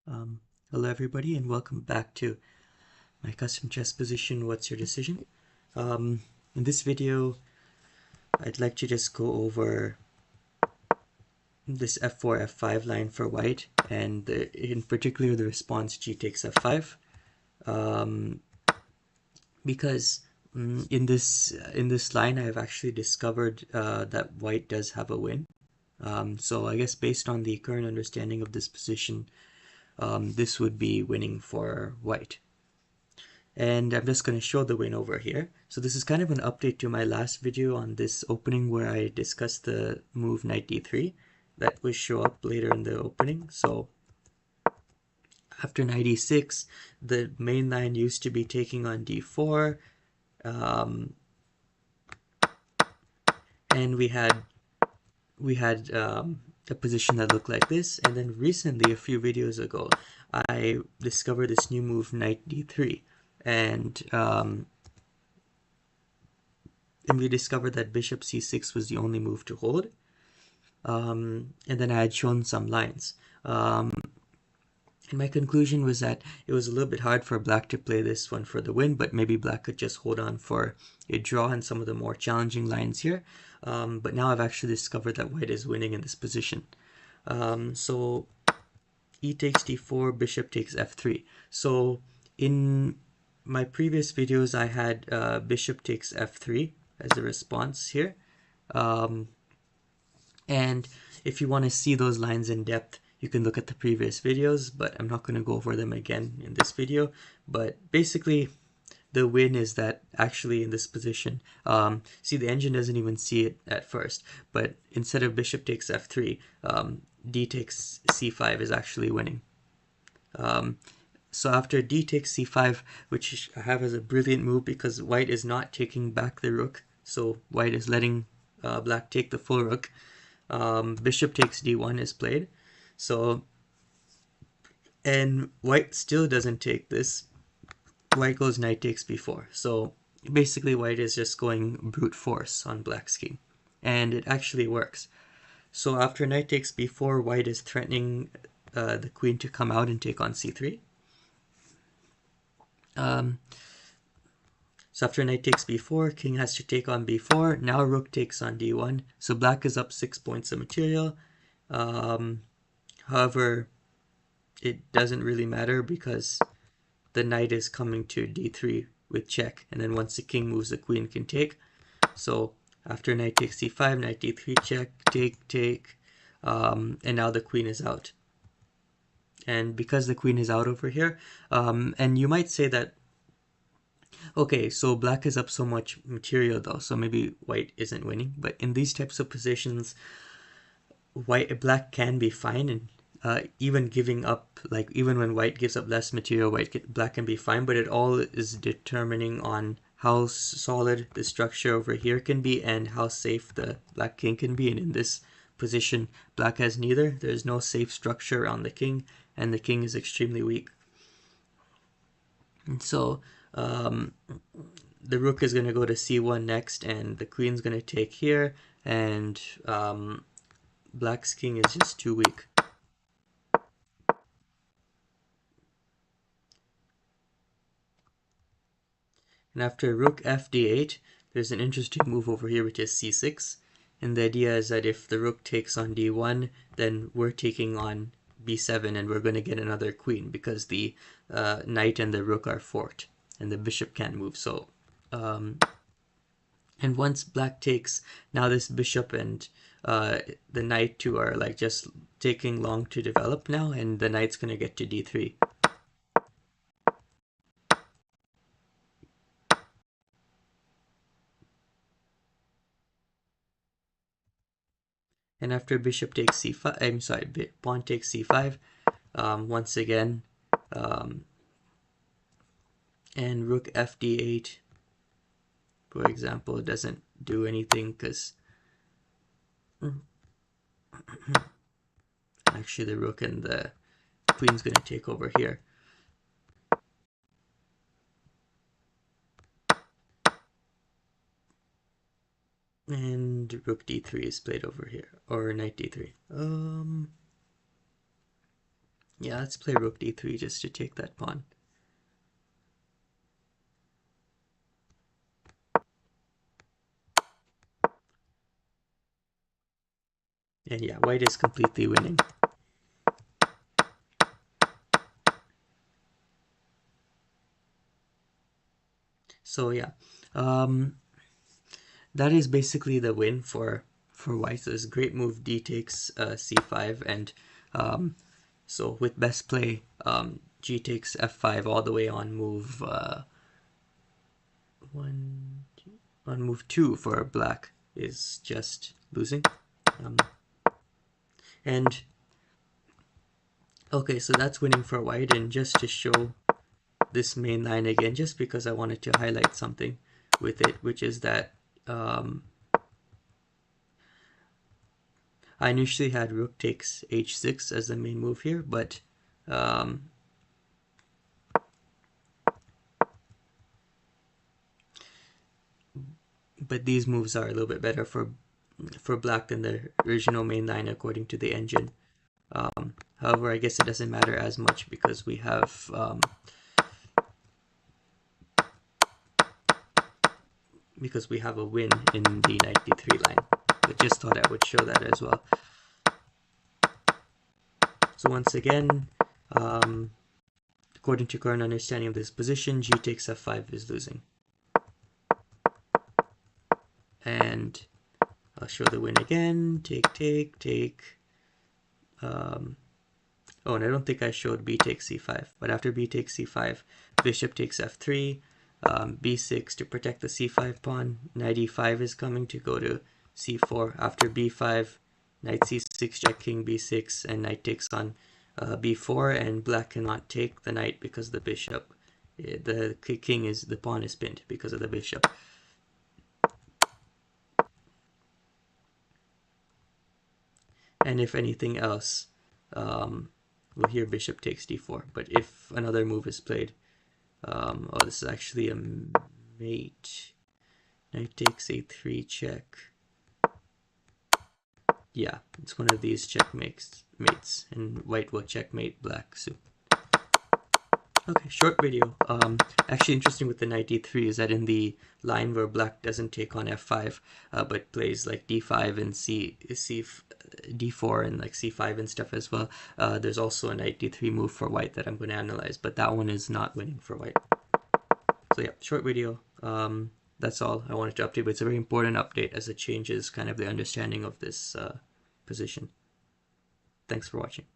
Hello everybody and welcome back to my custom chess position, What's Your Decision? In this video, I'd like to just go over this f4, f5 line for white, and in particular the response g takes f5, because in this line I've actually discovered that white does have a win. So I guess based on the current understanding of this position, this would be winning for white. And I'm just going to show the win over here. So this is kind of an update to my last video on this opening where I discussed the move knight d3 that will show up later in the opening. So after knight e6, the main line used to be taking on d4, and we had a position that looked like this. And then recently, a few videos ago, I discovered this new move knight d3. And we discovered that bishop c6 was the only move to hold. And then I had shown some lines. And my conclusion was that it was a little bit hard for black to play this one for the win, but maybe black could just hold on for a draw in some of the more challenging lines here. But now I've actually discovered that white is winning in this position. So e takes d4, bishop takes f3. So in my previous videos, I had bishop takes f3 as a response here. And if you want to see those lines in depth, you can look at the previous videos, but I'm not going to go over them again in this video. But basically, the win is that actually in this position, see, the engine doesn't even see it at first, but instead of bishop takes f3, d takes c5 is actually winning. So after d takes c5, which I have as a brilliant move because white is not taking back the rook, so white is letting black take the full rook, bishop takes d1 is played. So, and white still doesn't take this. White goes knight takes b4. So basically white is just going brute force on black's king. And it actually works. So after knight takes b4, white is threatening the queen to come out and take on c3. So after knight takes b4, king has to take on b4. Now rook takes on d1. So black is up 6 points of material. However, it doesn't really matter because the knight is coming to d3 with check. And then once the king moves, the queen can take. So after knight takes c5, knight d3 check, take. And now the queen is out. And because the queen is out over here, and you might say that, okay, so black is up so much material though, so maybe white isn't winning. But in these types of positions, black can be fine, and even giving up, like even when white gives up less material, black can be fine. But it all is determining on how solid the structure over here can be and how safe the black king can be. And in this position, black has neither. There's no safe structure around the king, and the king is extremely weak. And so the rook is going to go to c1 next, and the queen's going to take here, and black's king is just too weak. And after rook fd8, there's an interesting move over here, which is c6. And the idea is that if the rook takes on d1, then we're taking on b7, and we're going to get another queen because the knight and the rook are forked, and the bishop can't move. So, and once black takes, now this bishop and the knight too are like just taking long to develop now, and the knight's going to get to d3. And after bishop takes c5, I'm sorry, pawn takes c5, once again, and rook fd8, for example, doesn't do anything because actually the rook and the queen's going to take over here. And rook d3 is played over here, or knight d3. Yeah, let's play rook d3 just to take that pawn. And yeah, white is completely winning. So yeah, that is basically the win for white. So it's a great move, d takes c5, and so with best play, g takes f5 all the way on move one, two, on move 2 for black is just losing. And okay, so that's winning for white, and just to show this main line again, just because I wanted to highlight something with it, which is that I initially had rook takes h6 as the main move here, but these moves are a little bit better for black than the original main line according to the engine. However, I guess it doesn't matter as much because we have a win in the knight d3 line. But just thought I would show that as well. So once again, according to current understanding of this position, g takes f5 is losing. And I'll show the win again. Take, take, take. Oh, and I don't think I showed b takes c5. But after b takes c5, bishop takes f3, b6 to protect the c5 pawn. Knight e5 is coming to go to c4. After b5, knight c6, check king b6, and knight takes on b4. And black cannot take the knight because the bishop, the pawn is pinned because of the bishop. And if anything else, we'll hear bishop takes d4. But if another move is played, oh, this is actually a mate. Knight takes a3 check. Yeah, it's one of these checkmates, and white will checkmate black soon. Okay, short video. Actually interesting with the knight d3 is that in the line where black doesn't take on f5, but plays like d5 and d4 and like c5 and stuff as well, there's also a knight d3 move for white that I'm going to analyze, but that one is not winning for white. So yeah, short video. That's all I wanted to update, but it's a very important update as it changes kind of the understanding of this position. Thanks for watching.